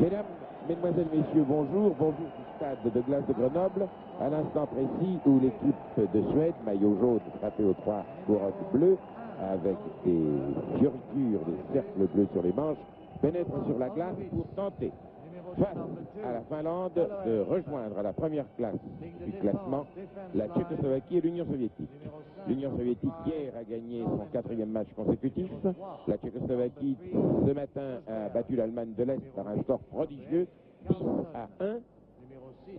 Mesdames, Mesdemoiselles, Messieurs, bonjour. Bonjour du stade de glace de Grenoble, à l'instant précis où l'équipe de Suède, maillot jaune frappé aux 3 couronnes bleues, avec des fioritures, des cercles bleus sur les manches, pénètre sur la glace pour tenter, face à la Finlande, de rejoindre à la première place du classement la Tchécoslovaquie et l'Union soviétique. L'Union soviétique hier a gagné son 4e match consécutif. La Tchécoslovaquie ce matin a battu l'Allemagne de l'Est par un score prodigieux, 10-1.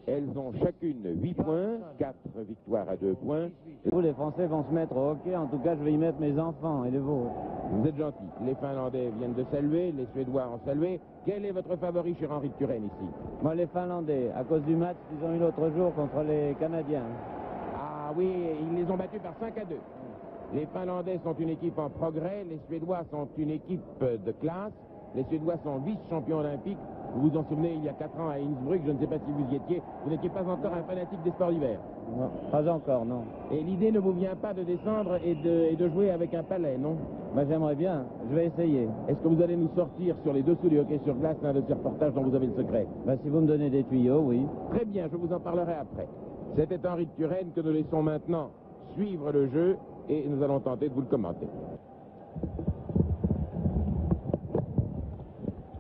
Elles ont chacune 8 points, 4 victoires à 2 points. Les Français vont se mettre au hockey, en tout cas je vais y mettre mes enfants et les vôtres. Vous êtes gentils. Les Finlandais viennent de saluer, les Suédois ont salué. Quel est votre favori chez Henri de Turenne ici? Moi les Finlandais, à cause du match qu'ils ont eu l'autre jour contre les Canadiens. Ah oui, ils les ont battus par 5-2. Les Finlandais sont une équipe en progrès, les Suédois sont une équipe de classe. Les Suédois sont vice-champions olympiques. Vous vous en souvenez, il y a 4 ans à Innsbruck, je ne sais pas si vous y étiez, vous n'étiez pas encore un fanatique des sports d'hiver. Non, pas encore, non. Et l'idée ne vous vient pas de descendre et de jouer avec un palais, non? Moi j'aimerais bien, je vais essayer. Est-ce que vous allez nous sortir sur les dessous du hockey sur glace l'un de ces reportages dont vous avez le secret? Si vous me donnez des tuyaux, oui. Très bien, je vous en parlerai après. C'était Henri de Turenne que nous laissons maintenant suivre le jeu et nous allons tenter de vous le commenter.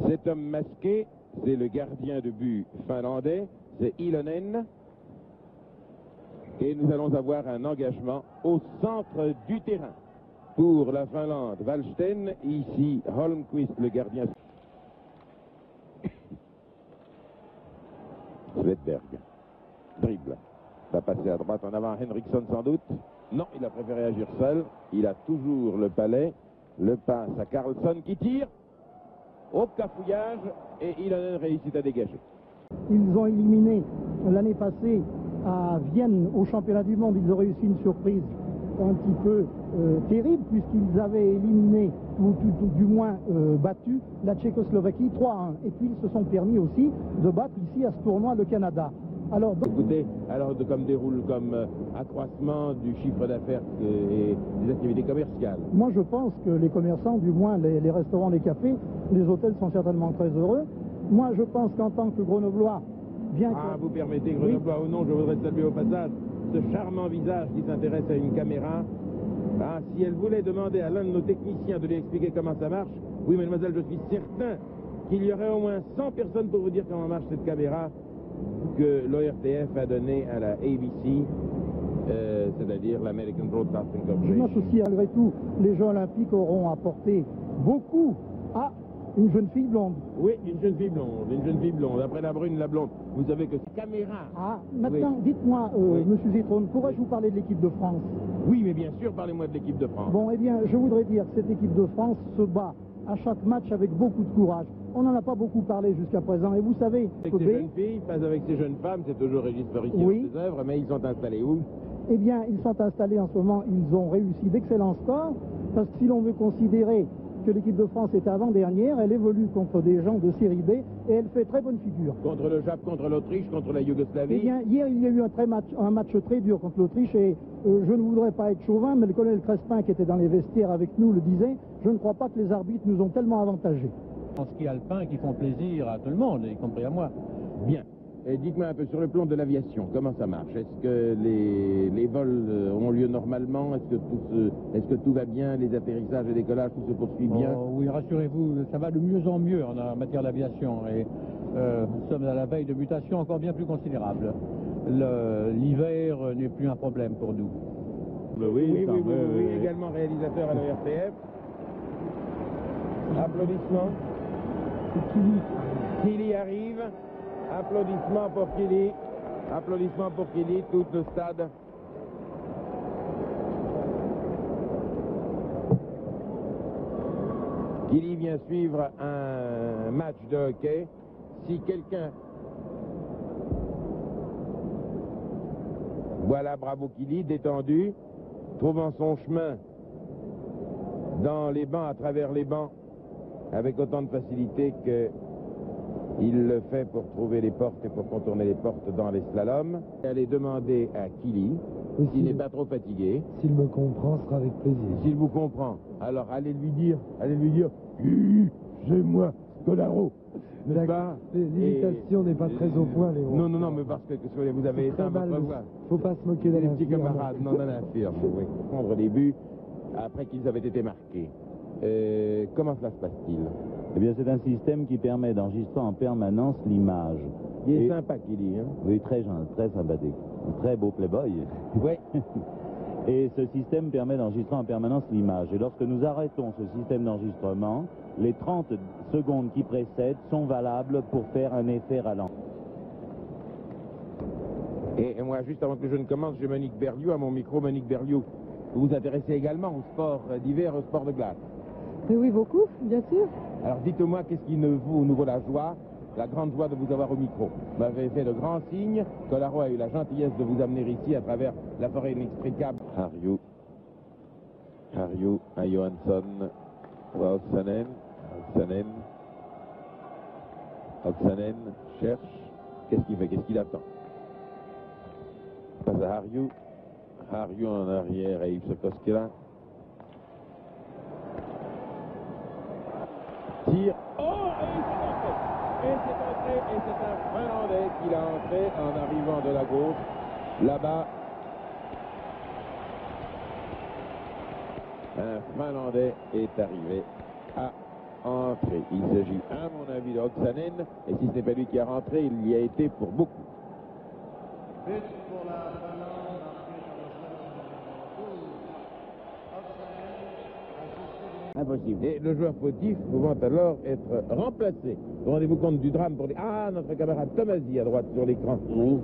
Cet homme masqué, c'est le gardien de but finlandais, c'est Ilonen. Et nous allons avoir un engagement au centre du terrain. Pour la Finlande, Wallsten, ici Holmqvist, le gardien. Svedberg, dribble, va passer à droite en avant, Henriksson sans doute. Non, il a préféré agir seul, il a toujours le palais, le passe à Carlsson qui tire. Au cafouillage, et Ilonen réussit à dégager. Ils ont éliminé l'année passée à Vienne au championnat du monde, ils ont réussi une surprise un petit peu terrible puisqu'ils avaient éliminé, ou tout du moins battu, la Tchécoslovaquie 3-1. Et puis ils se sont permis aussi de battre ici à ce tournoi le Canada. Alors, écoutez, alors comme déroule comme accroissement du chiffre d'affaires et des activités commerciales? Moi je pense que les commerçants, du moins les restaurants, les cafés, les hôtels sont certainement très heureux. Moi je pense qu'en tant que Grenoblois, bien que... vous permettez, Grenoblois ou non, je voudrais saluer au passage ce charmant visage qui s'intéresse à une caméra. Ah, si elle voulait demander à l'un de nos techniciens de lui expliquer comment ça marche, oui mademoiselle, je suis certain qu'il y aurait au moins 100 personnes pour vous dire comment marche cette caméra que l'ORTF a donné à la ABC, c'est-à-dire l'American Broadcasting Je pense Corporation. aussi, malgré tout, les Jeux Olympiques auront apporté beaucoup à une jeune fille blonde. Oui, une jeune fille blonde, après la brune, la blonde. Vous savez que cette caméra... Ah, maintenant, oui. dites-moi, Oui. Monsieur Zitrone, pourrais-je vous parler de l'équipe de France? Oui, mais bien sûr, parlez-moi de l'équipe de France. Bon, eh bien, je voudrais dire que cette équipe de France se bat à chaque match avec beaucoup de courage. On n'en a pas beaucoup parlé jusqu'à présent, et vous savez... Avec ces jeunes filles, pas avec ces jeunes femmes, c'est toujours Régis Forissier Oui. dans ses œuvres, mais ils sont installés où? Eh bien, ils sont installés en ce moment, ils ont réussi d'excellents scores, parce que si l'on veut considérer que l'équipe de France est avant-dernière, elle évolue contre des gens de série B, et elle fait très bonne figure. Contre le Japon, contre l'Autriche, contre la Yougoslavie? Eh bien, hier, il y a eu un match très dur contre l'Autriche, et je ne voudrais pas être chauvin, mais le colonel Crespin, qui était dans les vestiaires avec nous, le disait, je ne crois pas que les arbitres nous ont tellement avantagés. En ski alpin qui font plaisir à tout le monde, y compris à moi. Bien. Et dites-moi un peu sur le plan de l'aviation, comment ça marche? Est-ce que les vols ont lieu normalement? Est-ce que tout va bien? Les atterrissages et décollages, tout se poursuit bien? Oui, rassurez-vous, ça va de mieux en mieux en matière d'aviation. Et nous sommes à la veille de mutations encore bien plus considérables. L'hiver n'est plus un problème pour nous. Oui, également réalisateur à l'ORTF. Applaudissements. Kili arrive. Applaudissements pour Kili. Applaudissements pour Kili, tout le stade. Kili vient suivre un match de hockey. Si quelqu'un... Voilà, bravo Kili, détendu, trouvant son chemin dans les bancs, à travers les bancs, avec autant de facilité qu'il le fait pour trouver les portes et pour contourner les portes dans les slaloms. Allez demander à Kili, s'il n'est pas trop fatigué. S'il me comprend, ce sera avec plaisir. S'il vous comprend, alors allez lui dire, c'est moi, Scolaro. n'est-ce pas? L'imitation n'est pas très au point, Léon. Non, non, non, mais parce que vous avez éteint votre voix. Faut pas se moquer Les d'Alain petits Firme. camarades, non, d'Alain Firme, oui. Prendre les buts après qu'ils avaient été marqués. Comment cela se passe-t-il? Eh bien, c'est un système qui permet d'enregistrer en permanence l'image. Il est Et- sympa qu'il est, hein? Oui, très sympathique. Un très beau playboy. Oui. Et ce système permet d'enregistrer en permanence l'image. Et lorsque nous arrêtons ce système d'enregistrement, les 30 secondes qui précèdent sont valables pour faire un effet ralenti. Et moi, juste avant que je ne commence, j'ai Monique Berliou à mon micro. Monique Berliou, vous vous intéressez également au sport d'hiver, au sport de glace. Oui, beaucoup, bien sûr. Alors dites-moi, qu'est-ce qui nous vaut la joie, la grande joie de vous avoir au micro? Vous m'avez fait de grands signes. Colaro a eu la gentillesse de vous amener ici à travers la forêt inextricable. Harju à Johansson, Oksanen cherche. Qu'est-ce qu'il fait? Qu'est-ce qu'il attend? Passe à Harju en arrière à Yves Koskela. Tire. Oh, et c'est un Finlandais qui l'a entré en arrivant de la gauche. Là-bas, un Finlandais est arrivé à entrer. Il s'agit, à mon avis, de Oksanen. Et si ce n'est pas lui qui a rentré, il y a été pour beaucoup. Impossible. Et le joueur fautif pouvant alors être remplacé. Rendez-vous compte du drame pour les... Ah, notre camarade Tomasi à droite sur l'écran. Oui.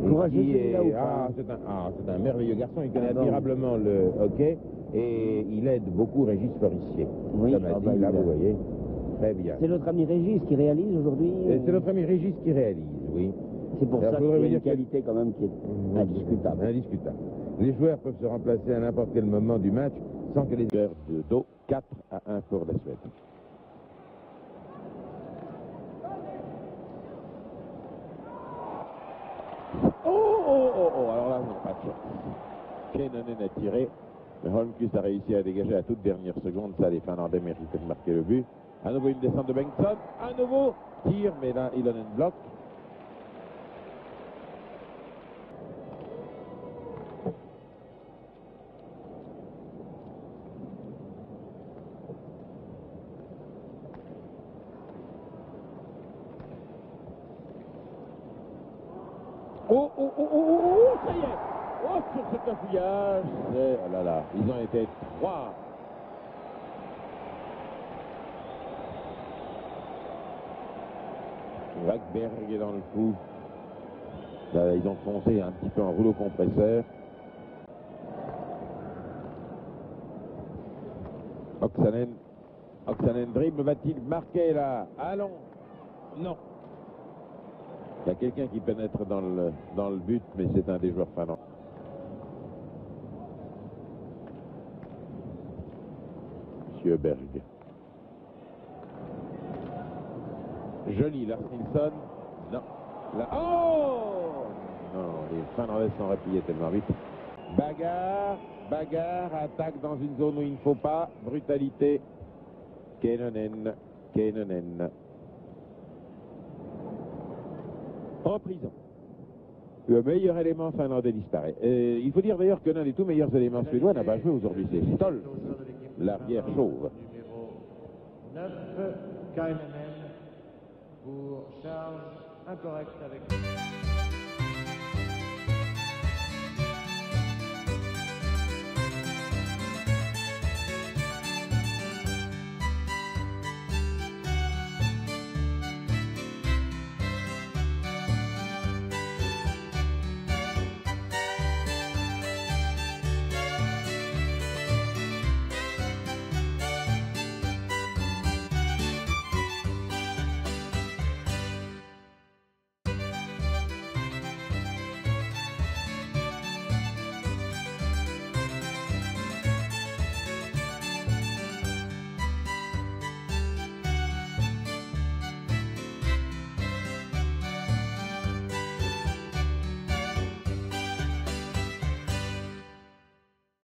Courageux celui-là ou pas? C'est un merveilleux garçon. Il connaît admirablement le hockey et il aide beaucoup Régis Forissier. Oui, Tomasi, là, vous voyez. Très bien. C'est notre ami Régis qui réalise aujourd'hui. C'est notre ami Régis qui réalise, oui. C'est pour Alors, ça je qu'il y voudrais a vous une dire que- qualité quand même qui est indiscutable. Indiscutable. Les joueurs peuvent se remplacer à n'importe quel moment du match sans que les joueurs de dos 4-1 pour la Suède. Alors là, non, pas de chance. Keinonen a tiré, mais Holmqvist a réussi à dégager à toute dernière seconde. Ça, les Finlandais méritaient de marquer le but. À nouveau une descente de Bengtsson, à nouveau tire, mais là, Ilonen bloque. Ça y est. Oh, sur ce cafouillage. Oh là là, ils ont été trois. Wagberg est dans le coup. Là, ils ont foncé un petit peu en rouleau compresseur. Oksanen dribble, va-t-il marquer là? Allons. Non. Il y a quelqu'un qui pénètre dans le but, mais c'est un des joueurs finlandais. Monsieur Berg. Joli, Lars Nilsson. Non. Là. Oh! Non, les Finlandais sont repliés tellement vite. Bagarre, attaque dans une zone où il ne faut pas. Brutalité. Keinonen. En prison. Le meilleur élément finlandais disparaît. Il faut dire d'ailleurs que l'un des tout meilleurs éléments suédois n'a pas joué aujourd'hui. C'est Stoll, l'arrière chauve. Numéro 9, Kainanen pour charge incorrecte avec...